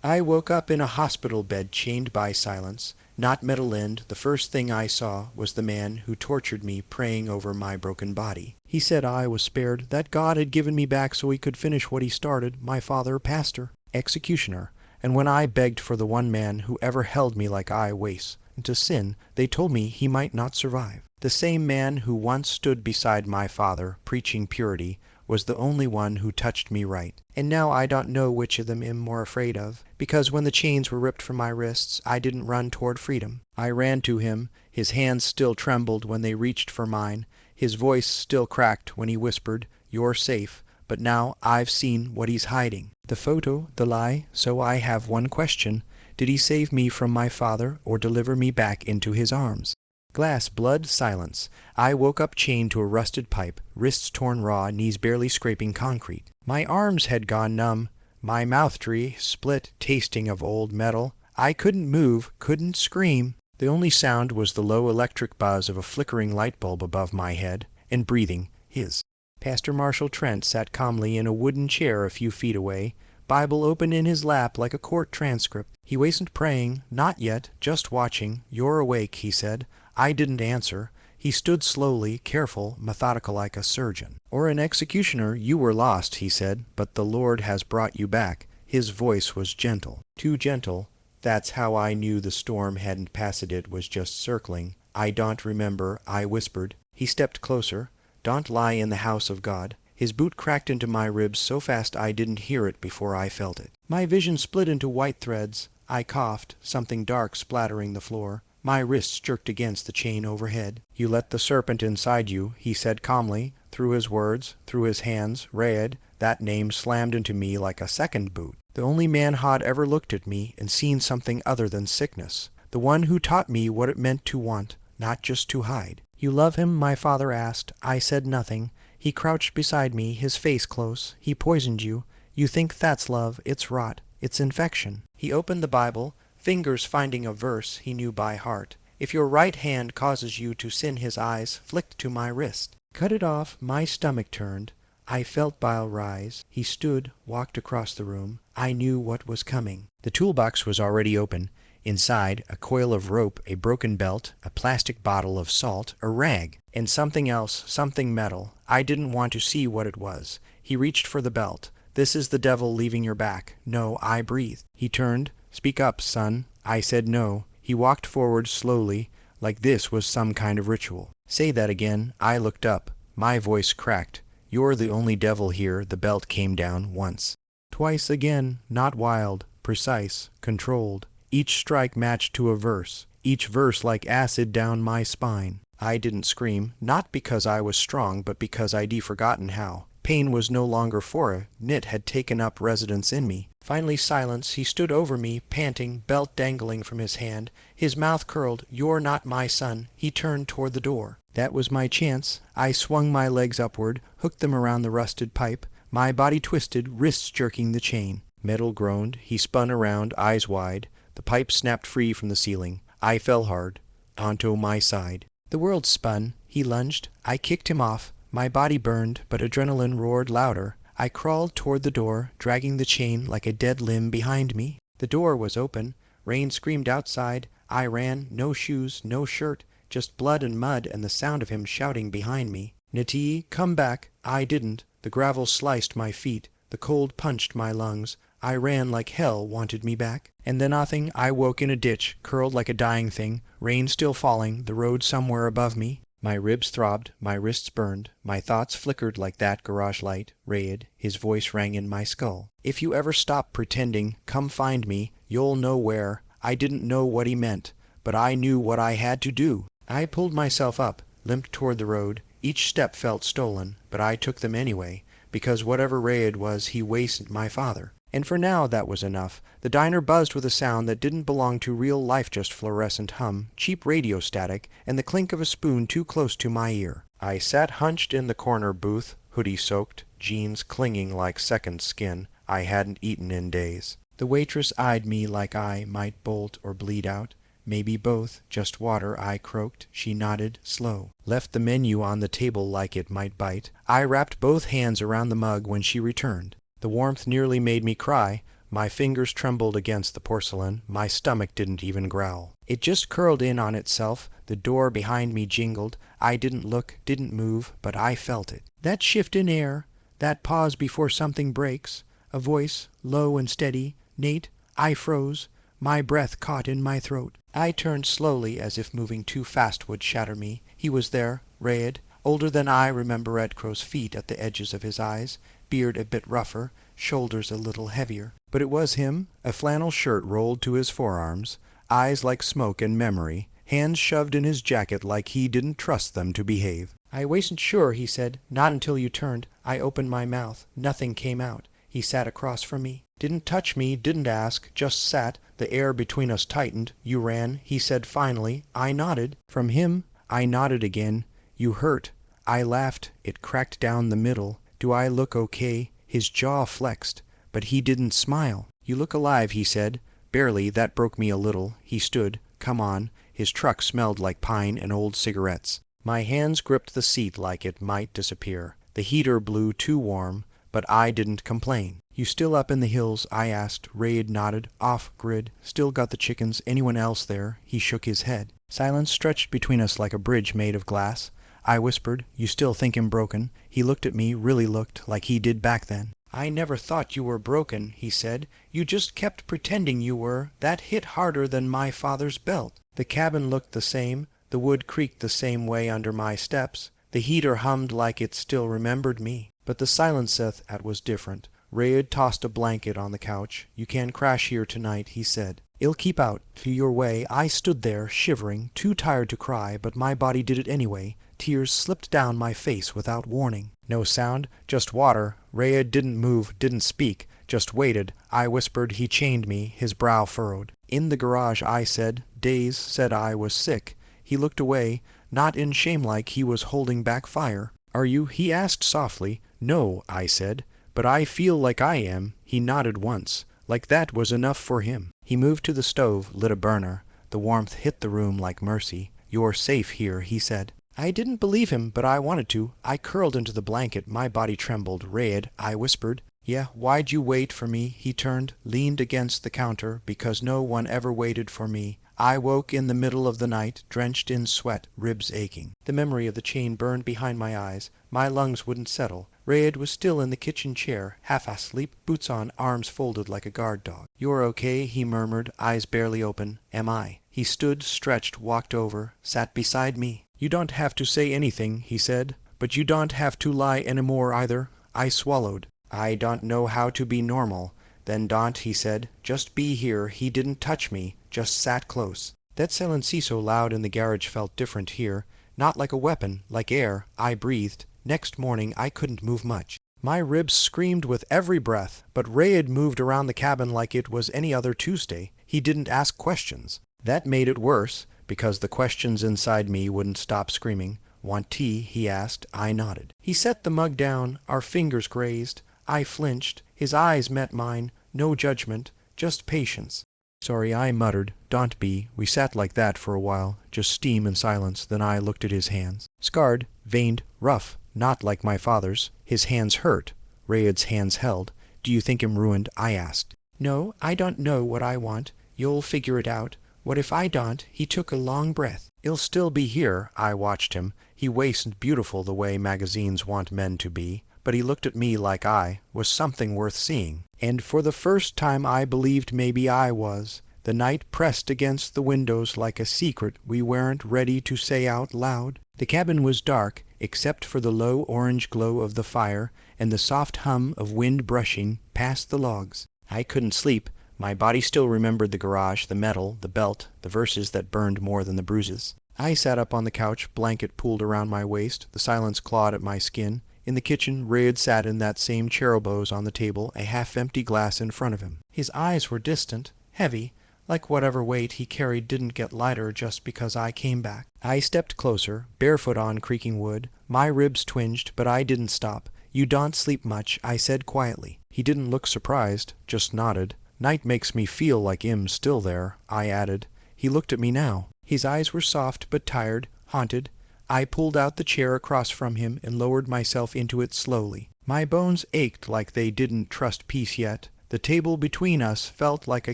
I woke up in a hospital bed chained by silence. Not metal-end, the first thing I saw was the man who tortured me praying over my broken body. He said I was spared, that God had given me back so he could finish what he started, my father, pastor, executioner. And when I begged for the one man who ever held me like I was to sin, they told me he might not survive. The same man who once stood beside my father, preaching purity, was the only one who touched me right. And now I don't know which of them I'm more afraid of, because when the chains were ripped from my wrists, I didn't run toward freedom. I ran to him. His hands still trembled when they reached for mine. His voice still cracked when he whispered, "You're safe." But now I've seen what he's hiding. The photo, the lie, so I have one question. Did he save me from my father or deliver me back into his arms? Glass, blood, silence. I woke up chained to a rusted pipe, wrists torn raw, knees barely scraping concrete. My arms had gone numb, my mouth tree split, tasting of old metal. I couldn't move, couldn't scream. The only sound was the low electric buzz of a flickering light bulb above my head, and breathing, his. Pastor Marshall Trent sat calmly in a wooden chair a few feet away, Bible open in his lap like a court transcript. He wasn't praying, not yet, just watching. "You're awake," he said. I didn't answer. He stood slowly, careful, methodical like a surgeon. "Or an executioner, you were lost," he said, "but the Lord has brought you back." His voice was gentle. Too gentle. That's how I knew the storm hadn't passed, it was just circling. "I don't remember," I whispered. He stepped closer. "Don't lie in the house of God." His boot cracked into my ribs so fast I didn't hear it before I felt it. My vision split into white threads. I coughed, something dark splattering the floor. My wrists jerked against the chain overhead. "You let the serpent inside you," he said calmly. Through his words, through his hands, Raed, that name slammed into me like a second boot. The only man who'd ever looked at me and seen something other than sickness. The one who taught me what it meant to want, not just to hide. "You love him?" my father asked. I said nothing. He crouched beside me, his face close. "He poisoned you. You think that's love. It's rot. It's infection." He opened the Bible, fingers finding a verse he knew by heart. "If your right hand causes you to sin," his eyes flicked to my wrist. Cut it off. My stomach turned. I felt bile rise. He stood, walked across the room. I knew what was coming. The toolbox was already open. Inside, a coil of rope, a broken belt, a plastic bottle of salt, a rag, and something else, something metal. I didn't want to see what it was. He reached for the belt. "This is the devil leaving your back." "No," I breathed. He turned. "Speak up, son." I said no. He walked forward slowly, like this was some kind of ritual. "Say that again." I looked up. My voice cracked. "You're the only devil here." The belt came down once. Twice again, not wild, precise, controlled. Each strike matched to a verse, each verse like acid down my spine. I didn't scream, not because I was strong, but because I'd forgotten how. Pain was no longer foreign, it had taken up residence in me. Finally silence. He stood over me, panting, belt dangling from his hand, his mouth curled. "You're not my son." He turned toward the door. That was my chance. I swung my legs upward, hooked them around the rusted pipe. My body twisted, wrists jerking the chain. Metal groaned. He spun around, eyes wide. The pipe snapped free from the ceiling. I fell hard, onto my side. The world spun. He lunged. I kicked him off. My body burned, but adrenaline roared louder. I crawled toward the door, dragging the chain like a dead limb behind me. The door was open. Rain screamed outside. I ran, no shoes, no shirt, just blood and mud and the sound of him shouting behind me. "Nati, come back." I didn't. The gravel sliced my feet. The cold punched my lungs. I ran like hell wanted me back. And then nothing. I woke in a ditch, curled like a dying thing, rain still falling, the road somewhere above me. My ribs throbbed, my wrists burned, my thoughts flickered like that garage light. Raed, his voice rang in my skull. "If you ever stop pretending, come find me. You'll know where." I didn't know what he meant, but I knew what I had to do. I pulled myself up, limped toward the road. Each step felt stolen, but I took them anyway, because whatever Raed was, he wasted my father. And for now that was enough. The diner buzzed with a sound that didn't belong to real life, just fluorescent hum, cheap radio static, and the clink of a spoon too close to my ear. I sat hunched in the corner booth, hoodie soaked, jeans clinging like second skin. I hadn't eaten in days. The waitress eyed me like I might bolt or bleed out. "Maybe both, just water," I croaked. She nodded, slow. Left the menu on the table like it might bite. I wrapped both hands around the mug when she returned. The warmth nearly made me cry. My fingers trembled against the porcelain. My stomach didn't even growl. It just curled in on itself. The door behind me jingled. I didn't look, didn't move, but I felt it. That shift in air, that pause before something breaks. A voice, low and steady. Nate, I froze. My breath caught in my throat. I turned slowly, as if moving too fast would shatter me. He was there, Raed, older than I remember, at crow's feet at the edges of his eyes, beard a bit rougher, shoulders a little heavier. But it was him, a flannel shirt rolled to his forearms, eyes like smoke and memory, hands shoved in his jacket like he didn't trust them to behave. I wasn't sure, he said. Not until you turned. I opened my mouth. Nothing came out. He sat across from me. Didn't touch me, didn't ask, just sat. The air between us tightened. You ran, he said finally. I nodded. From him, I nodded again. You hurt. I laughed. It cracked down the middle. Do I look okay? His jaw flexed, but he didn't smile. You look alive, he said. Barely, that broke me a little. He stood. Come on. His truck smelled like pine and old cigarettes. My hands gripped the seat like it might disappear. The heater blew too warm, but I didn't complain. You still up in the hills? I asked. Raed nodded. Off-grid. Still got the chickens. Anyone else there? He shook his head. Silence stretched between us like a bridge made of glass. I whispered, you still think him broken? He looked at me, really looked, like he did back then. I never thought you were broken, he said. You just kept pretending you were. That hit harder than my father's belt. The cabin looked the same. The wood creaked the same way under my steps. The heater hummed like it still remembered me. But the silence that was different. Raed tossed a blanket on the couch. You can crash here tonight, he said. I'll keep out. To your way. I stood there, shivering, too tired to cry, but my body did it anyway. Tears slipped down my face without warning. No sound, just water. Raed didn't move, didn't speak, just waited. I whispered. He chained me, his brow furrowed. In the garage, I said. Days said I was sick. He looked away, not in shame like he was holding back fire. Are you? He asked softly. No, I said. But I feel like I am. He nodded once. Like that was enough for him. He moved to the stove, lit a burner. The warmth hit the room like mercy. You're safe here, he said. I didn't believe him, but I wanted to. I curled into the blanket. My body trembled. Raed, I whispered. Yeah, why'd you wait for me? He turned, leaned against the counter, because no one ever waited for me. I woke in the middle of the night, drenched in sweat, ribs aching. The memory of the chain burned behind my eyes. My lungs wouldn't settle. Raed was still in the kitchen chair, half asleep, boots on, arms folded like a guard dog. You're okay, he murmured, eyes barely open. Am I? He stood, stretched, walked over, sat beside me. You don't have to say anything, he said, but you don't have to lie anymore either. I swallowed. I don't know how to be normal. Then don't, he said. Just be here. He didn't touch me, just sat close. That silenciso loud in the garage felt different here. Not like a weapon, like air. I breathed. Next morning I couldn't move much. My ribs screamed with every breath, but Raed moved around the cabin like it was any other Tuesday. He didn't ask questions. That made it worse, because the questions inside me wouldn't stop screaming. Want tea? He asked. I nodded. He set the mug down. Our fingers grazed. I flinched. His eyes met mine. No judgment, just patience. Sorry, I muttered. Don't be. We sat like that for a while, just steam and silence. Then I looked at his hands. Scarred, veined, rough, not like my father's. His hands hurt. Raed's hands held. Do you think him ruined? I asked. No, I don't know what I want. You'll figure it out. What if I don't? He took a long breath. He'll still be here. I watched him. He wasn't beautiful the way magazines want men to be, but he looked at me like I was something worth seeing. And for the first time I believed maybe I was. The night pressed against the windows like a secret we weren't ready to say out loud. The cabin was dark, except for the low orange glow of the fire and the soft hum of wind brushing past the logs. I couldn't sleep. My body still remembered the garage, the metal, the belt, the verses that burned more than the bruises. I sat up on the couch, blanket pulled around my waist. The silence clawed at my skin. In the kitchen, Raed sat in that same cherubos on the table, a half-empty glass in front of him. His eyes were distant, heavy, like whatever weight he carried didn't get lighter just because I came back. I stepped closer, barefoot on creaking wood. My ribs twinged, but I didn't stop. You don't sleep much, I said quietly. He didn't look surprised, just nodded. Night makes me feel like Im's still there, I added. He looked at me now. His eyes were soft but tired, haunted. I pulled out the chair across from him and lowered myself into it slowly. My bones ached like they didn't trust peace yet. The table between us felt like a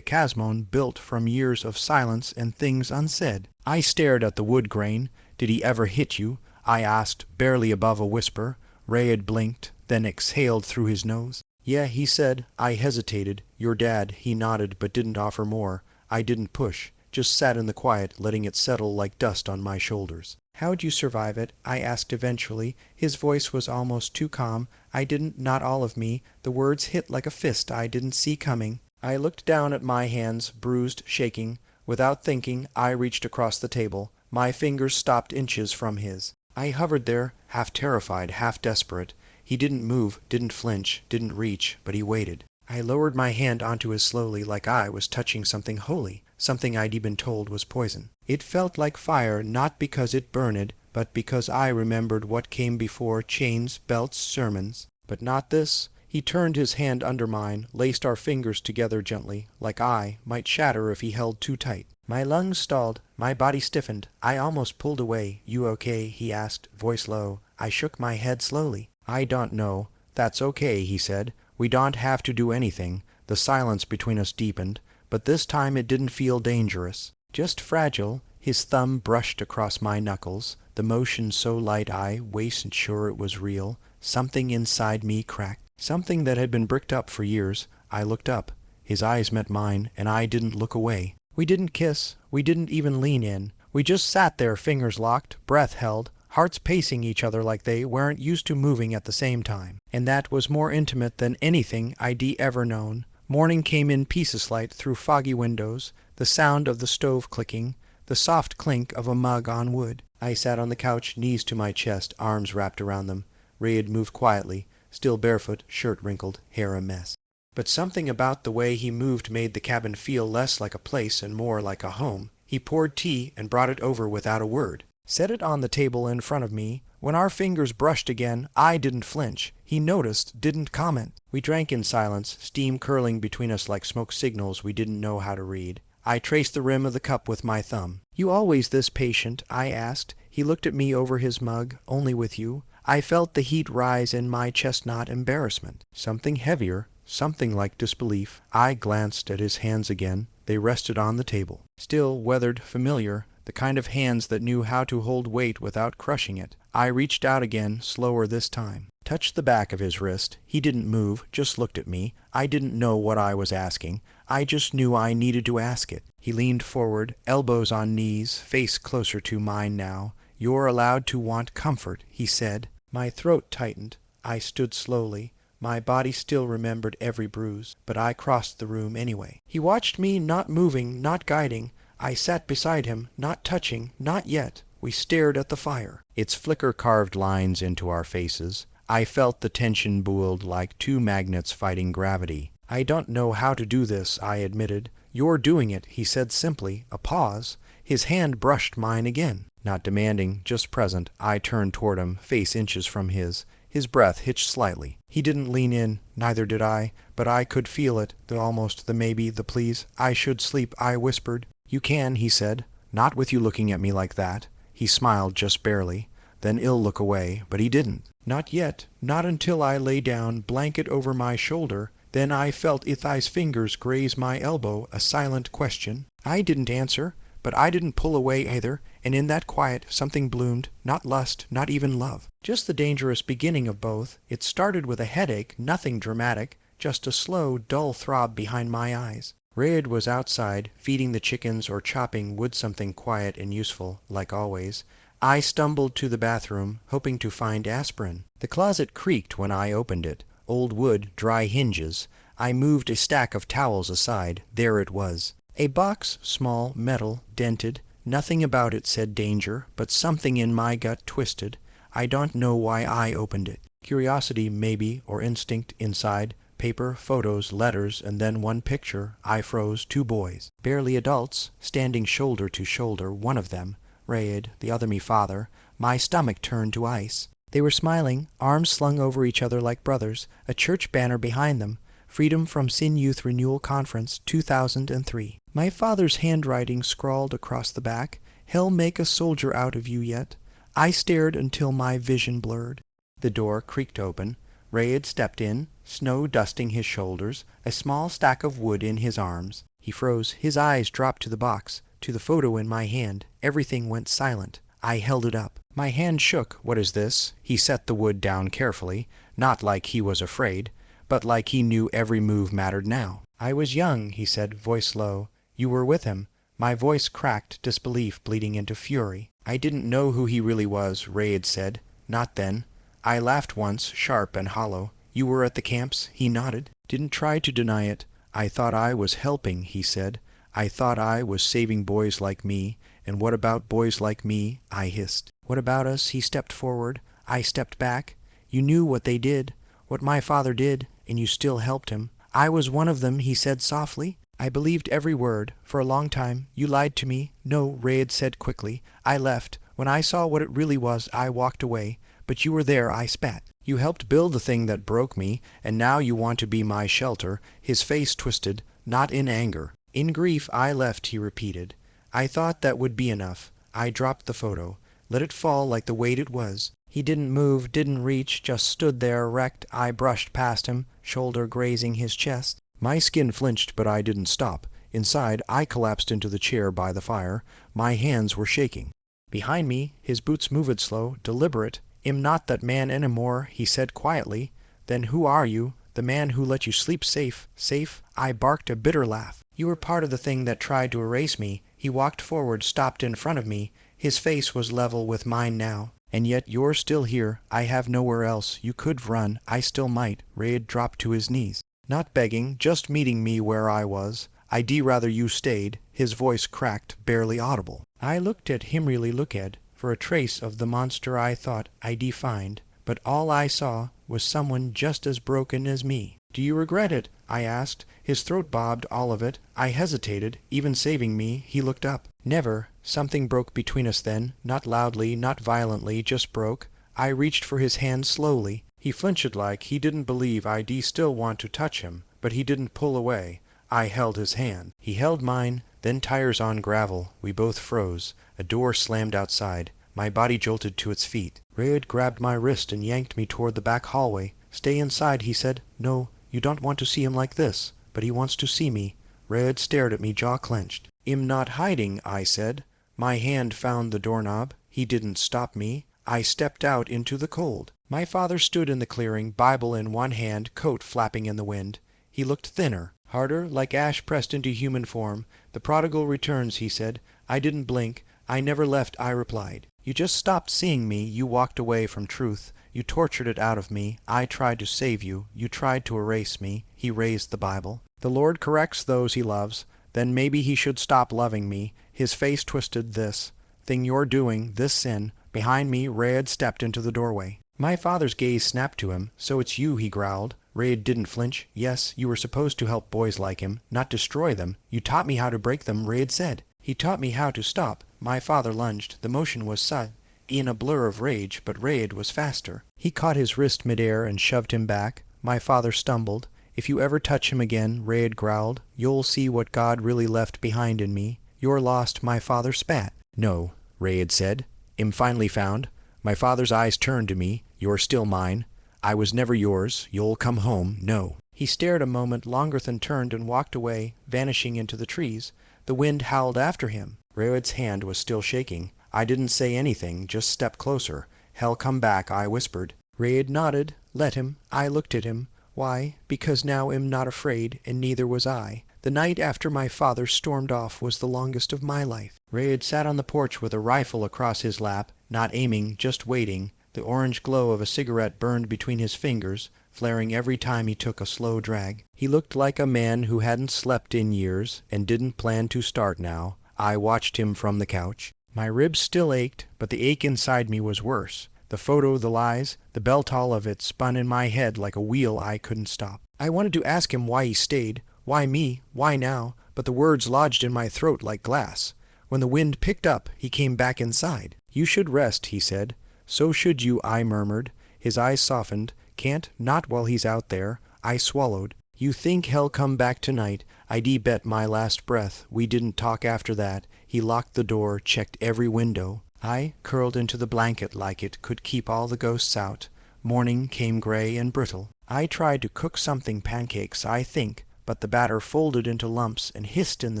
chasm built from years of silence and things unsaid. I stared at the wood grain. Did he ever hit you? I asked, barely above a whisper. Rayed blinked, then exhaled through his nose. Yeah, he said. I hesitated. Your dad, he nodded but didn't offer more. I didn't push, just sat in the quiet, letting it settle like dust on my shoulders. How'd you survive it? I asked eventually. His voice was almost too calm. I didn't, not all of me. The words hit like a fist I didn't see coming. I looked down at my hands, bruised, shaking. Without thinking, I reached across the table. My fingers stopped inches from his. I hovered there, half terrified, half desperate. He didn't move, didn't flinch, didn't reach, but he waited. I lowered my hand onto his slowly, like I was touching something holy, something I'd been told was poison. It felt like fire, not because it burned, but because I remembered what came before: chains, belts, sermons. But not this. He turned his hand under mine, laced our fingers together gently, like I might shatter if he held too tight. My lungs stalled, my body stiffened. I almost pulled away. You okay? He asked, voice low. I shook my head slowly. I don't know. That's okay, he said. We don't have to do anything. The silence between us deepened, but this time it didn't feel dangerous. Just fragile. His thumb brushed across my knuckles, the motion so light I wasn't sure it was real. Something inside me cracked. Something that had been bricked up for years. I looked up. His eyes met mine, and I didn't look away. We didn't kiss. We didn't even lean in. We just sat there, fingers locked, breath held, hearts pacing each other like they weren't used to moving at the same time. And that was more intimate than anything I'd ever known. Morning came in pieces light through foggy windows, the sound of the stove clicking, the soft clink of a mug on wood. I sat on the couch, knees to my chest, arms wrapped around them. Ray had moved quietly, still barefoot, shirt wrinkled, hair a mess. But something about the way he moved made the cabin feel less like a place and more like a home. He poured tea and brought it over without a word. Set it on the table in front of me. When our fingers brushed again, I didn't flinch. He noticed, didn't comment. We drank in silence, steam curling between us like smoke signals we didn't know how to read. I traced the rim of the cup with my thumb. You always this patient? I asked. He looked at me over his mug. Only with you. I felt the heat rise in my chest, not embarrassment. Something heavier, something like disbelief. I glanced at his hands again. They rested on the table. Still, weathered, familiar, the kind of hands that knew how to hold weight without crushing it. I reached out again, slower this time. Touched the back of his wrist. He didn't move, just looked at me. I didn't know what I was asking. I just knew I needed to ask it. He leaned forward, elbows on knees, face closer to mine now. You're allowed to want comfort, he said. My throat tightened. I stood slowly. My body still remembered every bruise, but I crossed the room anyway. He watched me, not moving, not guiding. I sat beside him, not touching, not yet. We stared at the fire. Its flicker carved lines into our faces. I felt the tension boiled like two magnets fighting gravity. I don't know how to do this, I admitted. You're doing it, he said simply. A pause. His hand brushed mine again. Not demanding, just present, I turned toward him, face inches from his. His breath hitched slightly. He didn't lean in, neither did I, but I could feel it, the almost, the maybe, the please. I should sleep, I whispered. You can, he said. Not with you looking at me like that. He smiled just barely, then ill look away, but he didn't. Not yet, not until I lay down, blanket over my shoulder. Then I felt Ithai's fingers graze my elbow, a silent question. I didn't answer, but I didn't pull away either, and in that quiet something bloomed, not lust, not even love. Just the dangerous beginning of both. It started with a headache, nothing dramatic, just a slow, dull throb behind my eyes. Raed was outside, feeding the chickens or chopping wood, something quiet and useful, like always. I stumbled to the bathroom, hoping to find aspirin. The closet creaked when I opened it. Old wood, dry hinges. I moved a stack of towels aside. There it was. A box, small, metal, dented. Nothing about it said danger, but something in my gut twisted. I don't know why I opened it. Curiosity, maybe, or instinct inside. Paper, photos, letters, and then one picture. I froze. 2 boys. Barely adults, standing shoulder to shoulder, one of them. Raed, the other me father. My stomach turned to ice. They were smiling, arms slung over each other like brothers, a church banner behind them. Freedom from Sin Youth Renewal Conference, 2003. My father's handwriting scrawled across the back, Hell make a soldier out of you yet. I stared until my vision blurred. The door creaked open. Raed stepped in, snow dusting his shoulders, a small stack of wood in his arms. He froze. His eyes dropped to the box, to the photo in my hand. Everything went silent. I held it up. My hand shook. What is this? He set the wood down carefully, not like he was afraid, but like he knew every move mattered now. I was young, he said, voice low. You were with him. My voice cracked, disbelief bleeding into fury. I didn't know who he really was, Raed said. Not then. I laughed once, sharp and hollow. You were at the camps? He nodded. Didn't try to deny it. I thought I was helping, he said. I thought I was saving boys like me. And what about boys like me? I hissed. What about us? He stepped forward. I stepped back. You knew what they did, what my father did, and you still helped him. I was one of them, he said softly. I believed every word. For a long time, you lied to me. No, Raed said quickly. I left. When I saw what it really was, I walked away. But you were there, I spat. You helped build the thing that broke me, and now you want to be my shelter. His face twisted, not in anger. In grief I left, he repeated. I thought that would be enough. I dropped the photo, let it fall like the weight it was. He didn't move, didn't reach, just stood there erect. I brushed past him, shoulder grazing his chest. My skin flinched, but I didn't stop. Inside, I collapsed into the chair by the fire. My hands were shaking. Behind me, his boots moved slow, deliberate. Am not that man any more, he said quietly. Then who are you? The man who let you sleep safe. Safe? I barked a bitter laugh. You were part of the thing that tried to erase me. He walked forward, stopped in front of me. His face was level with mine now. And yet you're still here. I have nowhere else. You could run. I still might. Raed dropped to his knees. Not begging, just meeting me where I was. I'd rather you stayed. His voice cracked, barely audible. I looked at him, really looked at, for a trace of the monster I thought I defined. But all I saw was someone just as broken as me. Do you regret it? I asked. His throat bobbed, all of it. I hesitated, even saving me. He looked up. Never. Something broke between us then, not loudly, not violently, just broke. I reached for his hand slowly. He flinched like he didn't believe I'd still want to touch him, but he didn't pull away. I held his hand. He held mine, then tires on gravel. We both froze. A door slammed outside. My body jolted to its feet. Raed grabbed my wrist and yanked me toward the back hallway. Stay inside, he said. No, you don't want to see him like this, but he wants to see me. Raed stared at me, jaw clenched. I'm not hiding, I said. My hand found the doorknob. He didn't stop me. I stepped out into the cold. My father stood in the clearing, Bible in one hand, coat flapping in the wind. He looked thinner, harder, like ash pressed into human form. The prodigal returns, he said. I didn't blink. I never left, I replied. You just stopped seeing me. You walked away from truth. You tortured it out of me. I tried to save you. You tried to erase me. He raised the Bible. The Lord corrects those he loves. Then maybe he should stop loving me. His face twisted. This thing you're doing, this sin. Behind me, Raed stepped into the doorway. My father's gaze snapped to him. So it's you, he growled. Raed didn't flinch. Yes, you were supposed to help boys like him, not destroy them. You taught me how to break them, Raed said. He taught me how to stop. My father lunged. The motion was sudden, in a blur of rage, but Raed was faster. He caught his wrist midair and shoved him back. My father stumbled. If you ever touch him again, Raed growled, you'll see what God really left behind in me. You're lost, my father spat. No, Raed said. I'm finally found. My father's eyes turned to me. You're still mine. I was never yours. You'll come home. No. He stared a moment longer, then turned and walked away, vanishing into the trees. The wind howled after him. Raed's hand was still shaking. I didn't say anything, just stepped closer. Hell, come back, I whispered. Raed nodded. Let him. I looked at him. Why? Because now I'm not afraid, and neither was I. The night after my father stormed off was the longest of my life. Raed sat on the porch with a rifle across his lap, not aiming, just waiting. The orange glow of a cigarette burned between his fingers, flaring every time he took a slow drag. He looked like a man who hadn't slept in years, and didn't plan to start now. I watched him from the couch. My ribs still ached, but the ache inside me was worse. The photo, the lies, the bell-toll of it spun in my head like a wheel I couldn't stop. I wanted to ask him why he stayed, why me, why now, but the words lodged in my throat like glass. When the wind picked up, he came back inside. You should rest, he said. So should you, I murmured. His eyes softened. Can't, not while he's out there. I swallowed. You think he'll come back tonight. I'd bet my last breath. We didn't talk after that. He locked the door, checked every window. I, curled into the blanket like it could keep all the ghosts out. Morning came gray and brittle. I tried to cook something pancakes, I think, but the batter folded into lumps and hissed in the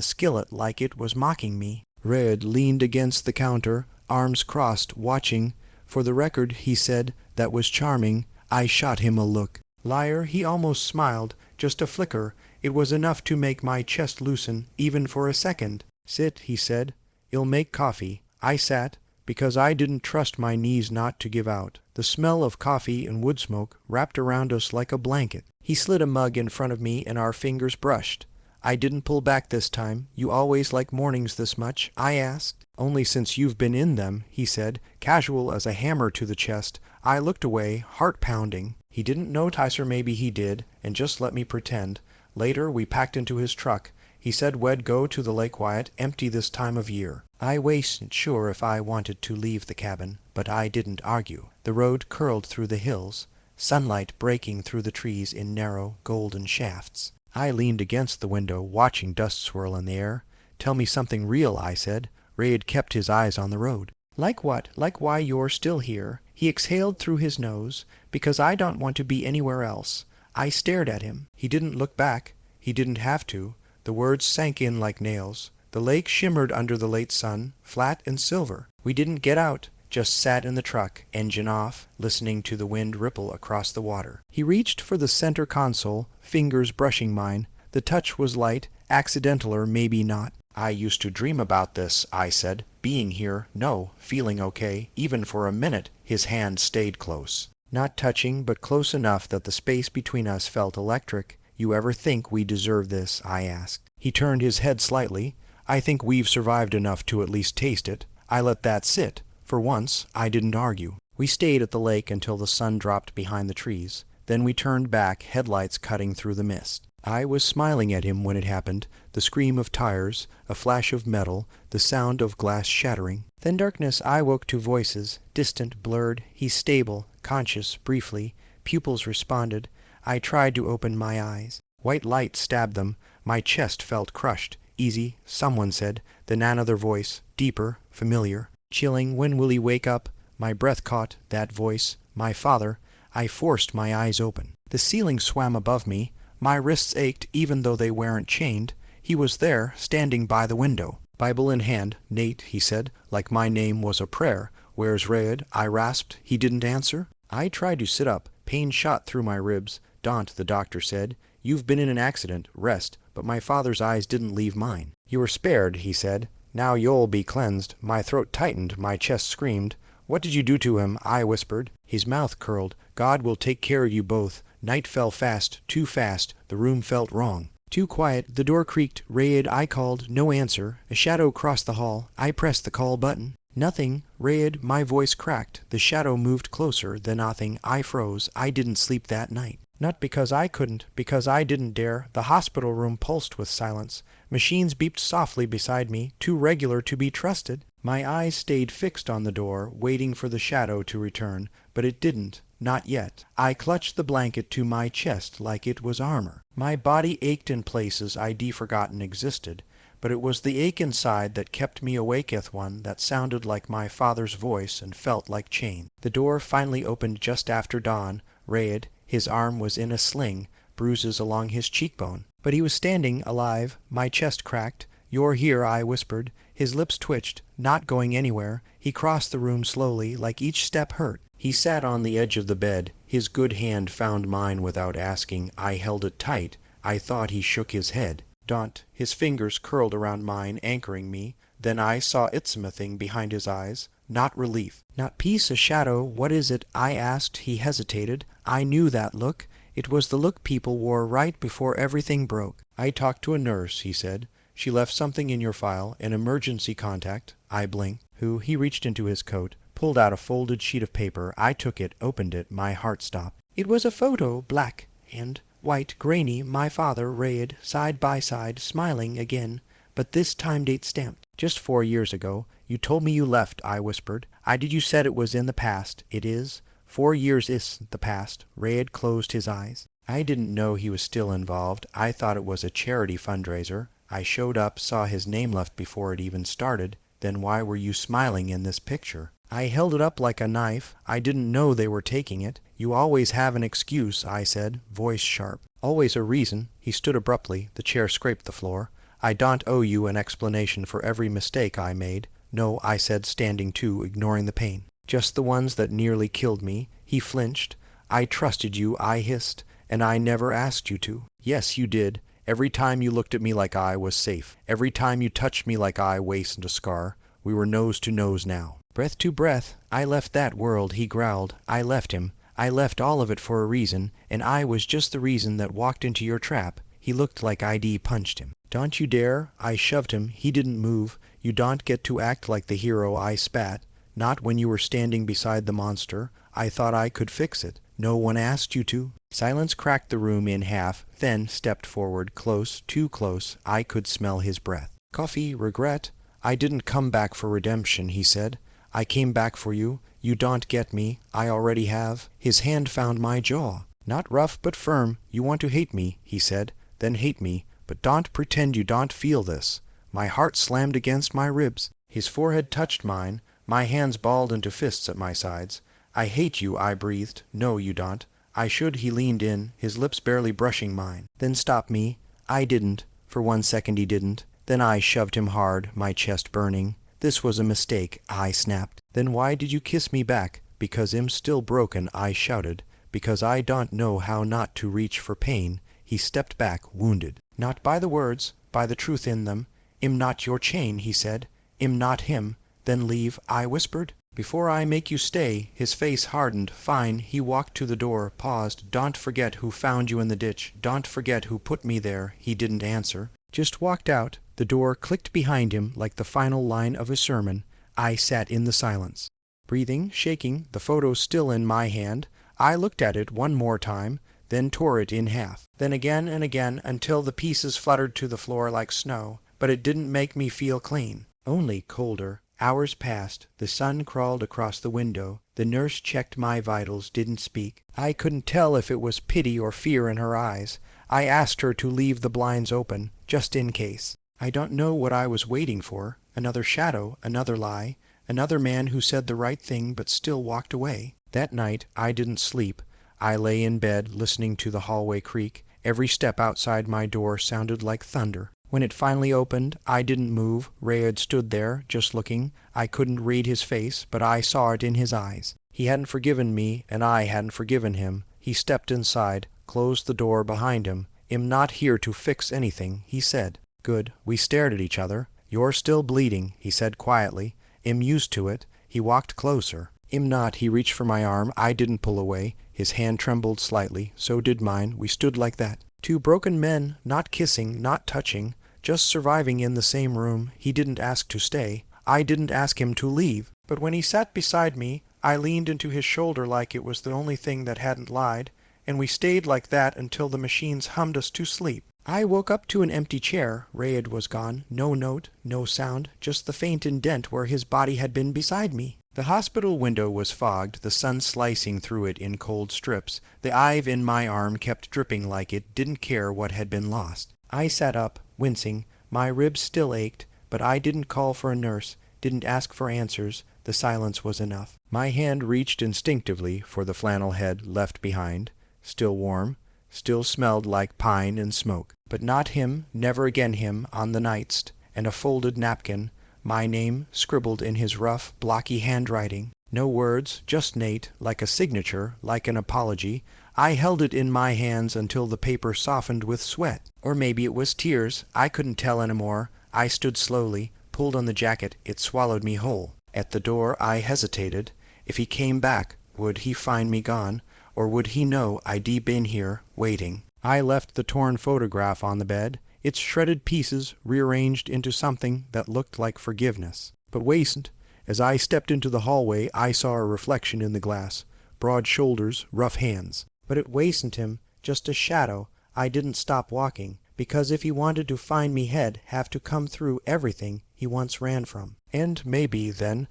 skillet like it was mocking me. Red leaned against the counter, arms crossed, watching. For the record, he said, that was charming. I shot him a look. Liar, he almost smiled, just a flicker. It was enough to make my chest loosen, even for a second. Sit, he said. I'll make coffee. I sat, because I didn't trust my knees not to give out. The smell of coffee and wood smoke wrapped around us like a blanket. He slid a mug in front of me and our fingers brushed. I didn't pull back this time. You always like mornings this much? I asked. Only since you've been in them, he said, casual as a hammer to the chest. I looked away, heart pounding. He didn't notice, or maybe he did, and just let me pretend. Later we packed into his truck. He said we'd go to the Lake Wyatt, empty this time of year. I wasn't sure if I wanted to leave the cabin, but I didn't argue. The road curled through the hills, sunlight breaking through the trees in narrow, golden shafts. I leaned against the window, watching dust swirl in the air. Tell me something real, I said. Ray had kept his eyes on the road. Like what? Like why you're still here. He exhaled through his nose. Because I don't want to be anywhere else. I stared at him. He didn't look back. He didn't have to. The words sank in like nails. The lake shimmered under the late sun, flat and silver. We didn't get out, just sat in the truck, engine off, listening to the wind ripple across the water. He reached for the center console, fingers brushing mine. The touch was light, accidental or maybe not. I used to dream about this, I said. Being here, no, feeling okay, even for a minute. His hand stayed close. Not touching, but close enough that the space between us felt electric. You ever think we deserve this? I asked. He turned his head slightly. I think we've survived enough to at least taste it. I let that sit. For once, I didn't argue. We stayed at the lake until the sun dropped behind the trees. Then we turned back, headlights cutting through the mist. I was smiling at him when it happened, the scream of tires, a flash of metal, the sound of glass shattering. Then darkness, I woke to voices, distant, blurred. He's stable, conscious, briefly. Pupils responded. I tried to open my eyes. White light stabbed them. My chest felt crushed. Easy, someone said. Then another voice, deeper, familiar. Chilling, when will he wake up? My breath caught that voice. My father. I forced my eyes open. The ceiling swam above me. My wrists ached even though they weren't chained. He was there, standing by the window. Bible in hand. Nate, he said, like my name was a prayer. Where's Red? I rasped. He didn't answer. I tried to sit up. Pain shot through my ribs. Daunt, the doctor said. You've been in an accident. Rest. But my father's eyes didn't leave mine. You were spared, he said. Now you'll be cleansed. My throat tightened. My chest screamed. What did you do to him? I whispered. His mouth curled. God will take care of you both. Night fell fast. Too fast. The room felt wrong. Too quiet. The door creaked. Rayed, I called. No answer. A shadow crossed the hall. I pressed the call button. Nothing. Rayed, my voice cracked. The shadow moved closer. Then nothing. I froze. I didn't sleep that night. Not because I couldn't, because I didn't dare. The hospital room pulsed with silence. Machines beeped softly beside me, too regular to be trusted. My eyes stayed fixed on the door, waiting for the shadow to return, but it didn't. Not yet. I clutched the blanket to my chest like it was armor. My body ached in places I'd forgotten existed, but it was the ache inside that kept me awake with one that sounded like my father's voice and felt like chain. The door finally opened just after dawn. Rayed, his arm was in a sling, bruises along his cheekbone. But he was standing, alive. My chest cracked. You're here, I whispered. His lips twitched, not going anywhere. He crossed the room slowly, like each step hurt. He sat on the edge of the bed. His good hand found mine without asking. I held it tight. I thought he shook his head. Daunt, his fingers curled around mine, anchoring me. Then I saw something behind his eyes. Not relief. Not peace, a shadow. What is it? I asked. He hesitated. I knew that look. It was the look people wore right before everything broke. I talked to a nurse, he said. She left something in your file, an emergency contact. I blinked. Who? He reached into his coat, pulled out a folded sheet of paper. I took it, opened it. My heart stopped. It was a photo, black and white, grainy. My father, Rayed, side by side, smiling again, but this time date stamped. Just 4 years ago. You told me you left, I whispered. You said it was in the past. It is. 4 years is the past. Rayed closed his eyes. I didn't know he was still involved. I thought it was a charity fundraiser. I showed up, saw his name left before it even started. Then why were you smiling in this picture? I held it up like a knife. I didn't know they were taking it. You always have an excuse, I said, voice sharp. Always a reason. He stood abruptly. The chair scraped the floor. I don't owe you an explanation for every mistake I made. No, I said, standing too, ignoring the pain. Just the ones that nearly killed me. He flinched. I trusted you, I hissed, and I never asked you to. Yes, you did. Every time you looked at me like I was safe. Every time you touched me like I wasn't a scar. We were nose to nose now. Breath to breath. I left that world, he growled. I left him. I left all of it for a reason, and I was just the reason that walked into your trap. He looked like I'd punched him. Don't you dare. I shoved him. He didn't move. You don't get to act like the hero, I spat. Not when you were standing beside the monster. I thought I could fix it. No one asked you to. Silence cracked the room in half, then stepped forward, close, too close. I could smell his breath. Coffee, regret. I didn't come back for redemption, he said. I came back for you. You don't get me. I already have. His hand found my jaw. Not rough, but firm. You want to hate me, he said. Then hate me. But don't pretend you don't feel this. My heart slammed against my ribs. His forehead touched mine. My hands balled into fists at my sides. I hate you, I breathed. No, you don't. I should. He leaned in, his lips barely brushing mine. Then stop me. I didn't. For 1 second he didn't. Then I shoved him hard, my chest burning. This was a mistake, I snapped. Then why did you kiss me back? Because I'm still broken, I shouted. Because I don't know how not to reach for pain. He stepped back, wounded. Not by the words, by the truth in them. I'm not your chain, he said. I'm not him. Then leave, I whispered. Before I make you stay. His face hardened. Fine. He walked to the door, paused. Don't forget who found you in the ditch. Don't forget who put me there. He didn't answer. Just walked out. The door clicked behind him like the final line of a sermon. I sat in the silence. Breathing, shaking, the photo still in my hand. I looked at it one more time, then tore it in half. Then again and again until the pieces fluttered to the floor like snow. But it didn't make me feel clean. Only colder. Hours passed. The sun crawled across the window. The nurse checked my vitals, didn't speak. I couldn't tell if it was pity or fear in her eyes. I asked her to leave the blinds open, just in case. I don't know what I was waiting for. Another shadow, another lie, another man who said the right thing but still walked away. That night I didn't sleep. I lay in bed listening to the hallway creak. Every step outside my door sounded like thunder. When it finally opened, I didn't move. Ray had stood there, just looking. I couldn't read his face, but I saw it in his eyes. He hadn't forgiven me, and I hadn't forgiven him. He stepped inside, closed the door behind him. I'm not here to fix anything, he said. Good. We stared at each other. You're still bleeding, he said quietly. I'm used to it. He walked closer. I'm not. He reached for my arm. I didn't pull away. His hand trembled slightly. So did mine. We stood like that. Two broken men, not kissing, not touching, just surviving in the same room. He didn't ask to stay. I didn't ask him to leave. But when he sat beside me, I leaned into his shoulder like it was the only thing that hadn't lied, and we stayed like that until the machines hummed us to sleep. I woke up to an empty chair. Rayed was gone. No note, no sound, just the faint indent where his body had been beside me. The hospital window was fogged, the sun slicing through it in cold strips. The ive in my arm kept dripping like it didn't care what had been lost. I sat up, wincing. My ribs still ached, but I didn't call for a nurse, didn't ask for answers. The silence was enough. My hand reached instinctively for the flannel head left behind. Still warm, still smelled like pine and smoke. But not him, never again him, on the nightst, and a folded napkin, my name scribbled in his rough, blocky handwriting. No words, just Nate, like a signature, like an apology. I held it in my hands until the paper softened with sweat. Or maybe it was tears. I couldn't tell anymore. I stood slowly, pulled on the jacket. It swallowed me whole. At the door I hesitated. If he came back, would he find me gone? Or would he know I'd been here, waiting? I left the torn photograph on the bed, its shredded pieces rearranged into something that looked like forgiveness. But wasn't. As I stepped into the hallway, I saw a reflection in the glass. Broad shoulders, rough hands. But it wasn't him, just a shadow. I didn't stop walking, because if he wanted to find me he'd have to come through everything he once ran from. And maybe then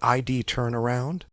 I'd turn around.